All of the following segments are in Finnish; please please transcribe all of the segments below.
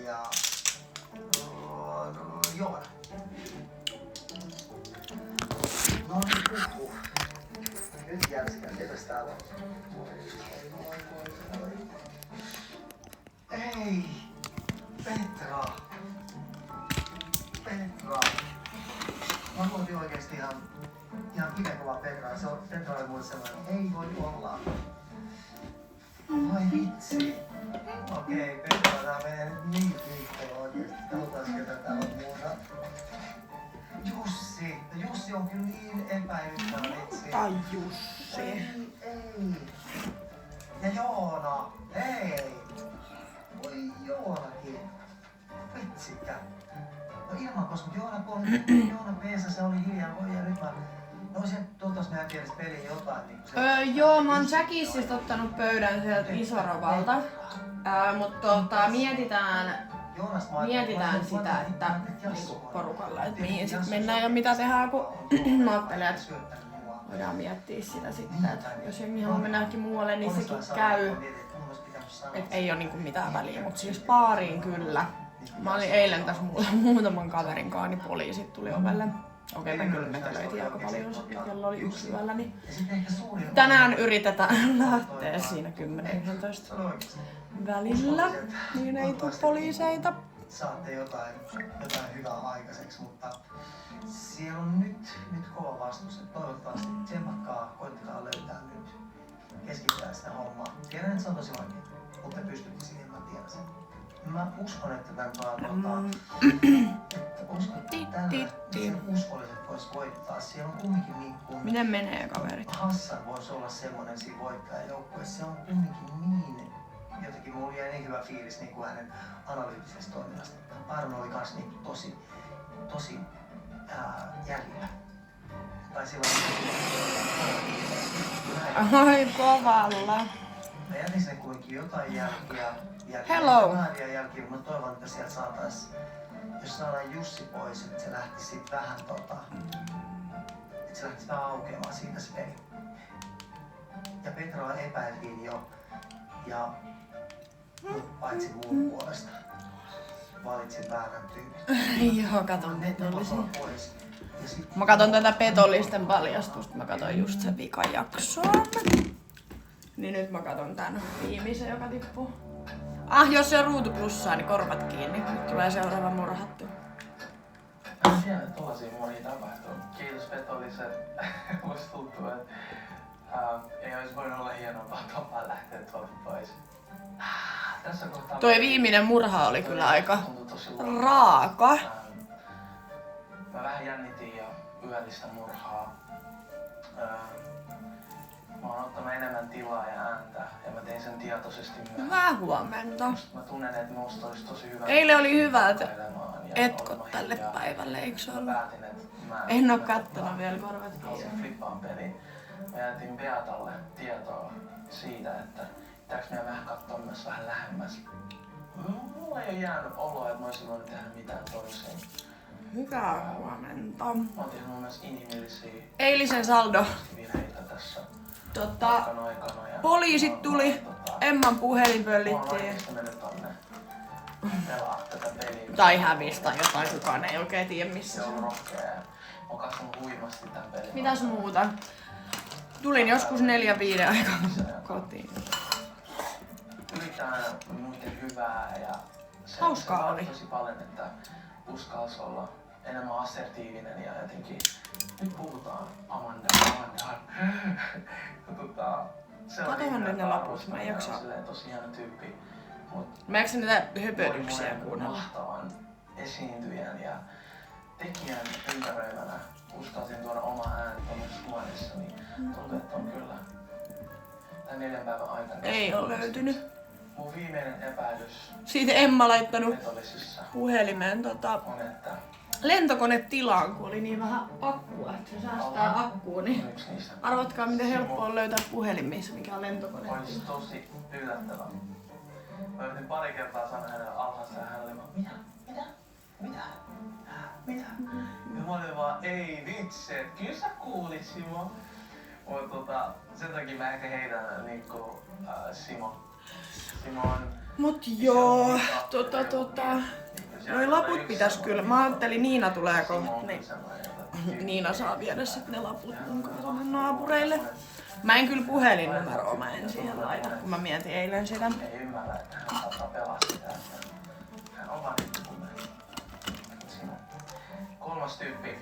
ja Joona. No niin, nyt järskä, ketäs täällä on? Ei! Petra! Mä luotin oikeesti ihan kivenkova Petraa. Petra oli mulle sellainen, ei voi olla. Vai vitsi. Okei, Petra, tää menee nyt niin liikkeelle oikeesti. Katsotaan ketä täällä on muuta. Jussi! Jussi on kyllä niin epäilyttävä vitsi. Ai Jussi. Ei. Ja Joona. Ei. Voi Joonakin. Vitsikä. No ilman, koska Joona Peesa, se oli hiljaa. Voi ja nyt mä... No se tuoltais meidän vieressä peliin jotain niinku se... Joo, mä oon Jackissista ottanut pöydän sieltä Isorovalta. Mutta mietitään sitä, että niinku porukalla, että mihin sit mennään ja mitä tehdään, kun mä ajattelin, että voidaan miettiä sitä sitten, että jos jengi haluaa mennäkin muualle, niin sekin käy. Et ei oo niinku mitään väliä, mut siis baariin kyllä. Mä olin eilen tässä muutaman kaverin kanssa, niin poliisit tuli ovelle. Okei, me kyllä metelöitiin aika paljon, kello oli 1 yöllä, niin tänään yritetään lähteä siinä 10-11 välillä, niin ei tuu poliiseita. Saatte jotain hyvää aikaiseksi, mutta siellä on nyt kova vastus. Toivottavasti tsempakkaa, koittakaa löytää nyt. Keskittää sitä hommaa. Tiedän, että se on tosi vaikea, mutta te pystytte siihen, mä tiedän sen. Mä uskon, että tämän uskolliset vois voittaa. Siellä on kumminkin niin kuin... Miten menee, kaverit? Hassan voisi olla semmonen siinä voittajajoukkueessa. Se on kumminkin niin... Jotenkin mulla jäi niin hyvä fiilis niin kuin hänen analyyttisesta toiminnasta. Arno oli kans niin tosi jäljellä. Tai silloin... Ai kovalla. Mä jätin sinne kuitenkin jotain jälkiä. Hello! Määriä jälkiä, mutta toivon, että sieltä saatais... Jos saadaan Jussi pois, että se lähtisi sit vähän että se lähtisi vähän aukeamaan siitä se peli. Ja Petraa epäiltiin jo. Ja paitsi muun puolesta valitsin väärän tyypin. Joo, katon petollisia. Mä katon tätä petollisten paljastusta. Mä katon just sen vikajakson. Niin nyt mä katon tän viimeisen, joka tippuu. Jos se on ruutu plussaa, niin korvat kiinni. Nyt tulee seuraava murhattu. Siellä tollasia monia tapahtuu. Kiitos petolliset. Musta tuntuu, että ei olisi voinut olla hienompaa tapaa lähteä tuolta pois. Tässä kohtaa... Toi viimeinen murha oli kyllä aika raaka. Mä vähän jännitin jo yöllistä murhaa. Mä oon ottanut enemmän tilaa ja ääntä ja mä tein sen tietoisesti myös. Hyvää huomenta. Mä tunnen, että musta olisi tosi hyvä... Eilen oli hyvät etkot tälle päivälle, eiks ollut? En oo kattonut vielä korvat kiinni. Flippaan peliin. Mä jätin Beatalle tietoa siitä, että pitääks meidän vähän katsoa myös vähän lähemmäs. Mulla ei oo jäänyt oloa, että mä olisin voinut tehdä mitään toisin. Hyvää huomenta. Mä oon tehnyt myös inhimillisiä Eilisen saldo. virheitä tässä. Poliisit tuli. Emman puhelin pöllittiin. Tai hävisi tai jotain, kukaan ei oikein tiedä missä se on. Mitäs muuta? Tulin joskus 4-5 aikaan kotiin. Yritetään muuten hyvää ja hauskaa oli. Tosi paljon, että uskalsi olla enemmän assertiivinen ja jotenkin nyt puhutaan Amanda. Katohan nyt ne laput, mä en jaksa. Tosi hieno tyyppi. Mä jaksan niitä höpötyksiä kuunnella. Mahtavan esiintyjän ja tekijän ympäröivänä uskalsin tuoda oma ääni tuollaisessa huoneessa, niin tuntuu, että on kyllä tämän 4 päivän aikana. Ei oo löytynyt. Mun viimeinen epäilys siitä Emma laittanut petollisissa puhelimeen on, että lentokonetilaan, kun oli niin vähän akkua, että se säästää akkua, niin arvatkaa miten helppoa on löytää puhelimissa, mikä on lentokone. Olisi tosi yllättävää. Mä yritin pari kertaa sanoa hänelle alhaassa ja hän oli vaan, mitä? Ja mä olin vaan, ei vitsi, et kyllä sä kuulit Simo. Mut sen takia mä ehkä heitän niinku Simo. Simo on Mut joo, noi laput pitäis kyllä. Mä ajattelin Niina tulee kohta, niin Niina saa viedä sit ne laput mun tonne naapureille. Mä en kyllä puhelinnumeroa mä en siihen laita, kun mä mietin eilen sitä. Ei ymmärrä, että hän saattaa pelaa sitä, että hän on vaan nyt kun siinä on 3. tyyppi,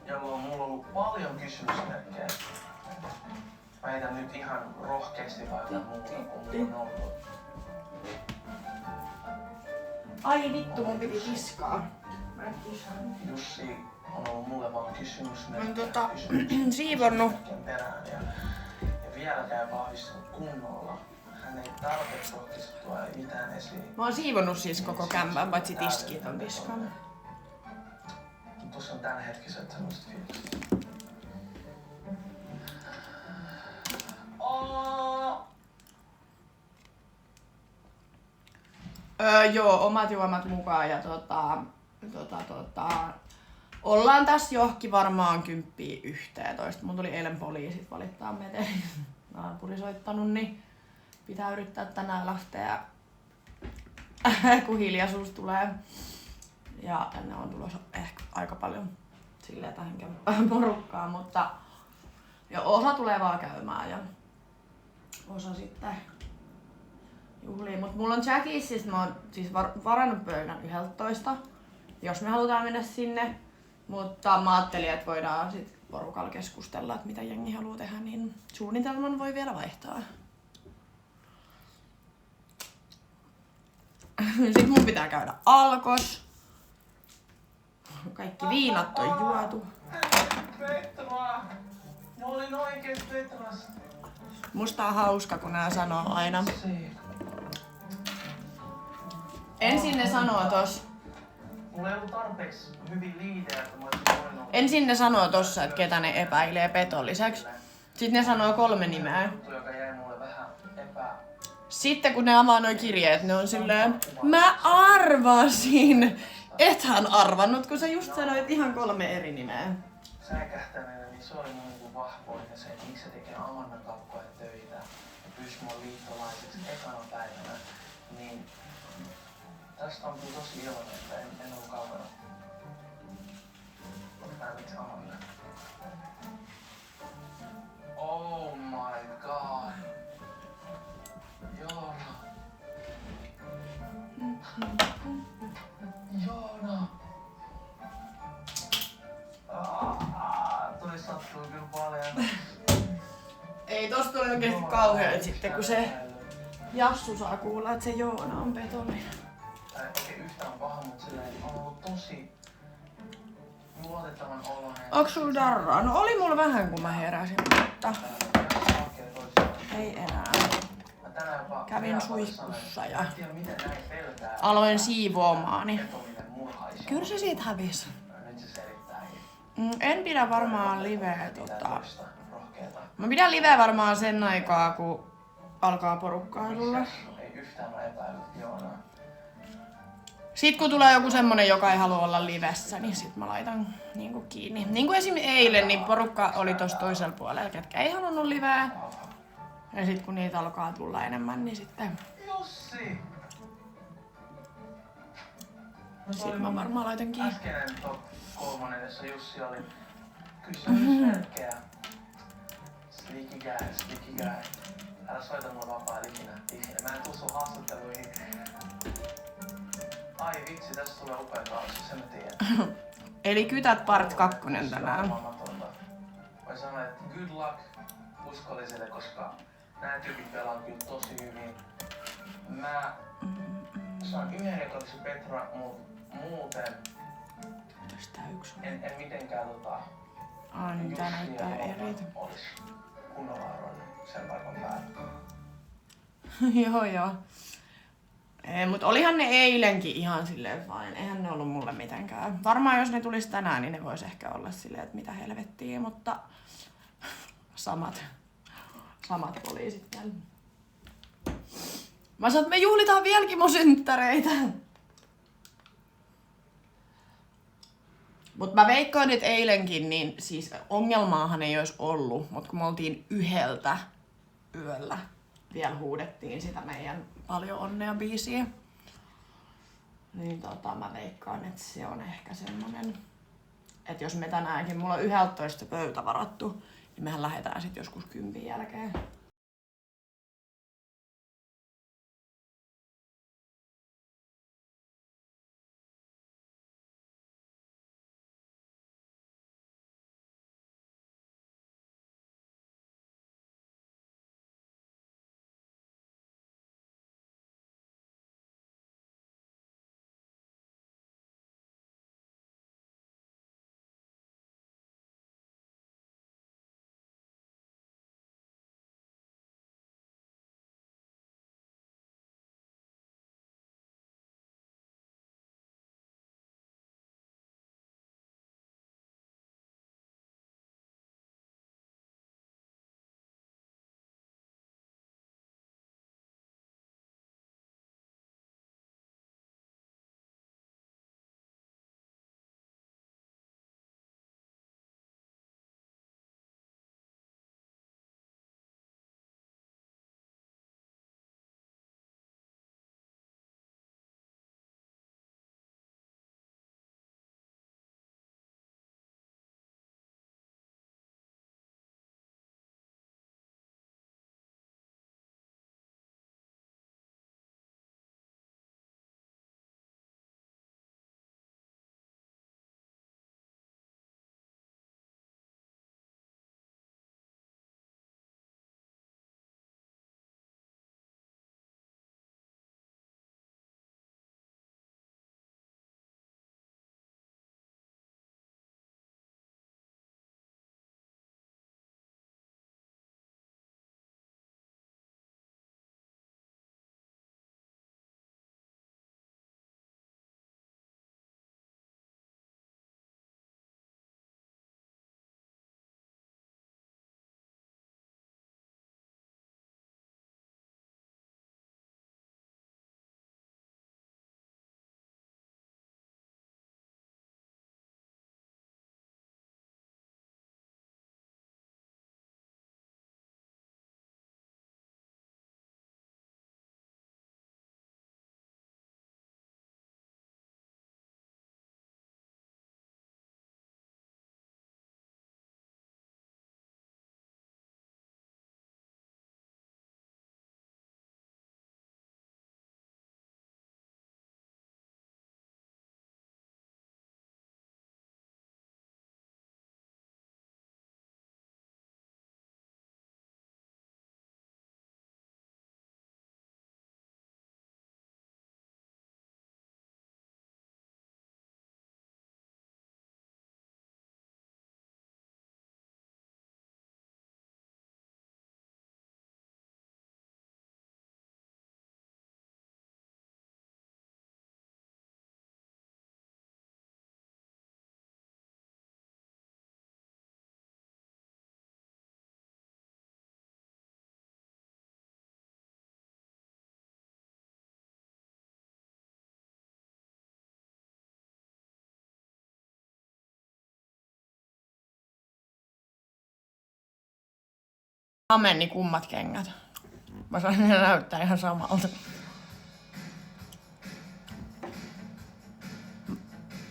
jolla on mulla ollut paljon kysymysmerkkejä. Mä heitän nyt ihan rohkeasti vaikka muuta kuin mulla on ollut. Ai vittu, mun piti tiskaa. Jussi on ollut mulle vaan kysymysmerkkejä. On siivonnut. Perään ja vieläkään vahvistunut kunnolla. Hän ei tarpeeksi rohkeasti tuo mitään esiin. Mä oon siivonnut siis koko kämpän, paitsi tiskit on tiskannut. Tuossa on tämänhetkiset semmoset fiilikset. Joo, omat juomat mukaan ja ollaan tässä johonkin varmaan 10:11. Mun tuli eilen poliisit valittaa meitä. Naapuri soittanut, niin pitää yrittää tänään lähteä, kun hiljaisuus tulee. Ja tänne on tulossa ehkä aika paljon silleen tähän kämpään porukkaa, mutta ja osa tulee vaan käymään ja osa sitten juhliin. Mut mulla on Jackissa, siis mä oon siis varannut pöydän 11, jos me halutaan mennä sinne. Mutta mä ajattelin, että voidaan sit porukalla keskustella, että mitä jengi haluaa tehdä, niin suunnitelman voi vielä vaihtaa. Sitten mun pitää käydä Alkos. Kaikki viinat on juotu. Petra! Mä olin oikeesti Petras. Musta on hauska, kun nää sanoo aina. Ensin ne sanoo tos. Mulla ei ollut tarpeeksi hyvin liidejä, että mä olisin voinut... Ensin ne sanoo tossa, että ketä ne epäilee petolliseksi. Sitten ne sanoo 3 nimeä. Joka jäi mulle vähän Sitten kun ne avaa noi kirjeet, ne on silleen, mä arvasin. Ethän arvannut, kun sä just sanoit ihan 3 eri nimeä. Säikähtäneenä, niin se oli mun vahvoin ja se, että miksi se tekee Amannan kauppoja töitä ja pyysi mua liittolaiseksi ekana päivänä. Niin tästä on kyllä tosi iloinen, että en ollut kaukana. Otetaan miksi Amanna. Oh my god. Joona. Joona. Toi sattuu kyllä paljon. Ei tosta ole oikeesti kauhean sitten, kun se Jassu saa kuulla, että se Joona on petollinen. Tää ei oikein yhtään paha, mut silleen on ollut tosi luotettavan oloinen. Onks sulla darraa? No oli mulla vähän kun mä heräsin, mutta ei enää. Kävin suihkussa ja aloin siivoamaani. Kyllä se siitä hävisi. En pidä varmaan liveä Mä pidän liveä varmaan sen aikaa, kun alkaa porukkaa tulla. Sit kun tulee joku semmonen, joka ei halua olla livessä, niin sit mä laitan niinku kiinni. Niin kuin esim. Eilen, niin porukka oli tossa toisella puolella, ketkä ei halunnut liveä. Ja sit kun niitä alkaa tulla enemmän, niin sitten... Jussi! Sit mä varmaan laitan kiinni. Äskeinen top 3, jossa Jussi oli kysymysmerkkejä. Slicky guy. Älä soita mulle vapaa ikinä. Mä en tuu sun haastatteluihin. Ai vitsi, tässä tulee upea kausi, sen mä tiedän. Eli Kytät part 2 tänään. Voi sanoa, että good luck uskollisille, koska nää tyypit pelaa kyllä tosi hyvin. Mä saan yhden, joka olisi Petra, mut muuten en mitenkään niin tää näyttää eriltä. Olis kunnolla arvoinen sen paikan päällä. Joo. Ei, mut olihan ne eilenkin ihan silleen vain. Eihän ne ollut mulle mitenkään. Varmaan jos ne tulis tänään, niin ne vois ehkä olla silleen, että mitä helvettiä, mutta samat poliisit vielä. Mä sanoin, että me juhlitaan vieläkin mun synttäreitä. Mut mä veikkaan, että eilenkin, niin siis ongelmaahan ei olisi ollut, mutta kun me oltiin 1 yöllä, vielä huudettiin sitä meidän Paljon onnea -biisiä. Niin mä veikkaan, että se on ehkä semmonen, että jos me tänäänkin, mulla on 11 pöytä varattu, niin mehän lähdetään sit joskus 10 jälkeen. Amenni kummat kengät. Mä sain ne näyttää ihan samalta.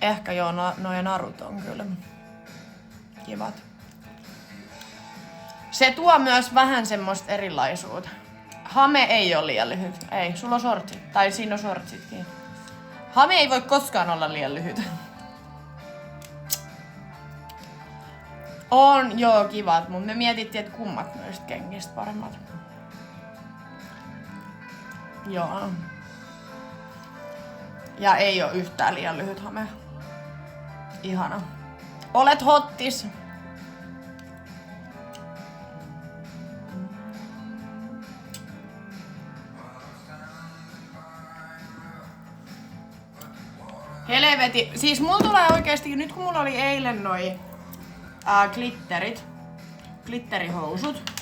Ehkä joo, noin narut on kyllä kivat. Se tuo myös vähän semmoista erilaisuutta. Hame ei ole liian lyhyt. Ei, sulla on shortsit. Tai siinä on shortsitkin. Hame ei voi koskaan olla liian lyhyt. On joo kivat, mutta me mietittiin, että kummat noista kengistä paremmat. Joo. Ja ei oo yhtään liian lyhyt hame. Ihana. Olet hottis. Helveti. Siis mulla tulee oikeesti, nyt kun mulla oli eilen noi glitterihousut,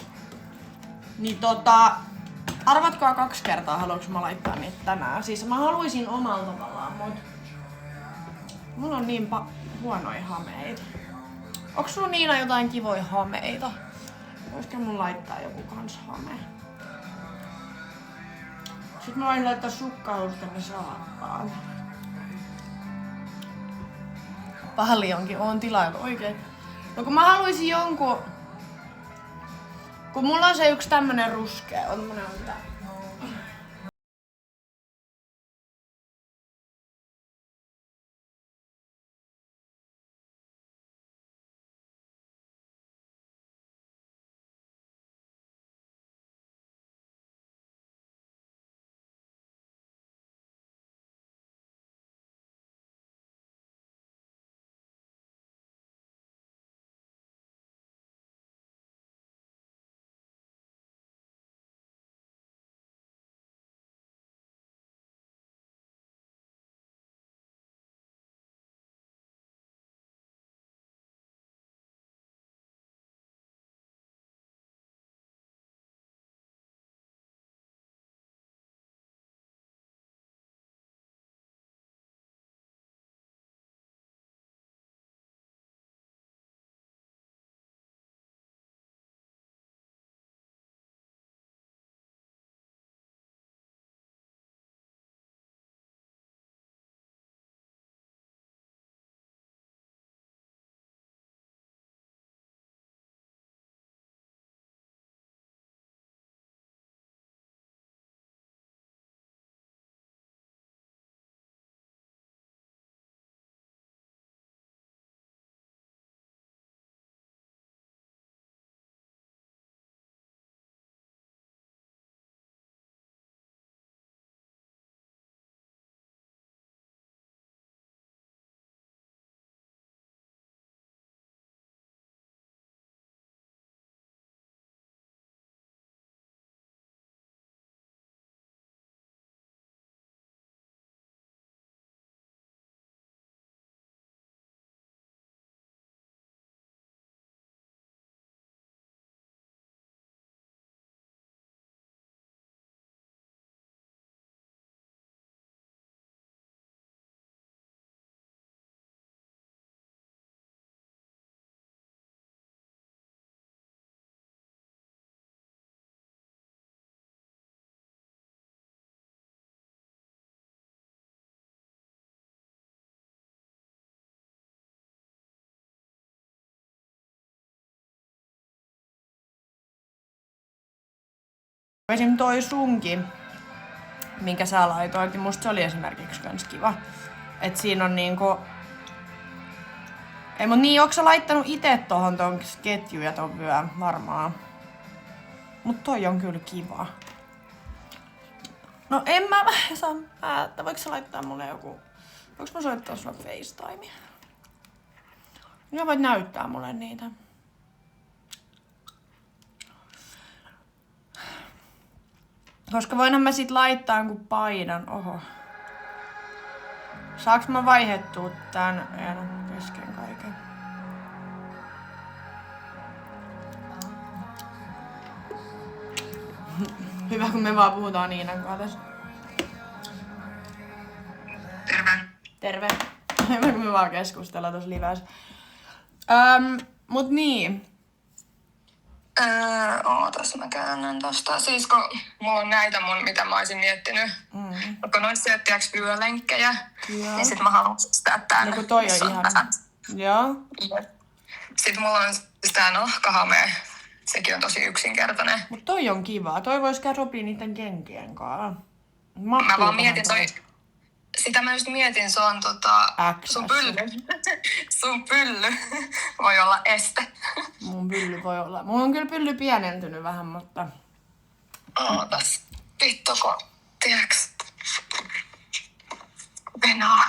niin arvatkaa 2 kertaa, haluanko mä laittaa niitä tänään. Siis mä haluaisin omalla tavallaan, mut mulla on niin huonoja hameita. Onks sulla Niina jotain kivoja hameita? Voisiko mun laittaa joku kans hame? Sitten mä voin laittaa sukkahousut tänne saappaan. Paljonkin oon tilailu oikein. No kun mä haluaisin jonkun... Kun mulla on se yksi tämmönen ruskea, on tämmönen mitä... Esim. Toi sunki, minkä sä laitoit, niin musta se oli esimerkiksi kans kiva. Et siinä on niinku... Ei mut niin, onks sä laittanut ite tohon ton ketju ja ton vyön? Varmaan. Mut toi on kyllä kiva. No en mä saa päättää. Voiko sä laittaa mulle joku... Voinko mä soittaa sulle FaceTime? Ja voit näyttää mulle niitä. Koska voinhan mä sit laittaa kun paidan. Oho. Saaks mä vaihettua tän? En kesken kaiken. Hyvä kun me vaan puhutaan Niinan kanssa. Terve. Terve. Hyvä kun me vaan keskustellaan tossa livessä. Mut niin. Ootas mä käännän tosta. Siis kun mulla on näitä mitä mä oisin miettinyt. Kun noissa ei tiiäks vyölenkkejä, niin sit mä haluan sitä tän. No kun toi on ihan... Joo. Sitten mulla on siis tää nahkahame. Sekin on tosi yksinkertainen. Mut toi on kiva. Toi vois käydä sopii niitten kenkien kanssa. Mä vaan mietin sitä mä just mietin, se on sun pylly voi olla este. Mun pylly voi olla. Mulla on kyllä pylly pienentynyt vähän, mutta... Ootas. Vittoko, tiiäks? Venaa.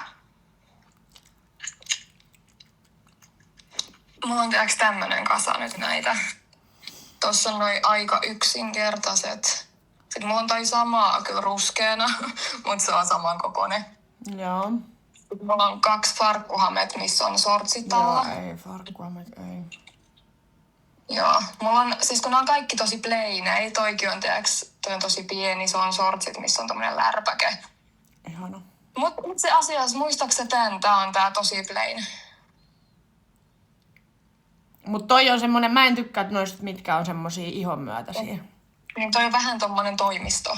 Mulla on tiiäks tämmönen kasa nyt näitä. Tossa on noi aika yksinkertaiset. Sitten mulla on toi sama kyllä ruskeana, mutta se on samankokoinen. Joo. Mulla on 2 farkkuhamet, missä on sortsit alla. Joo, ei farkkuhamet, ei. Joo, mulla on, siis kun ne on kaikki tosi plain, ei toikin on tiiäks, toi on tosi pieni, se on sortsit, missä on tommonen lärpäke. Ihana. Mut itse asiassa, muistaaksä tän? Tää on tää tosi plain. Mut toi on semmonen, mä en tykkää noista, mitkä on semmosia ihon myötäisiä. Niin toi on vähän tommonen toimisto.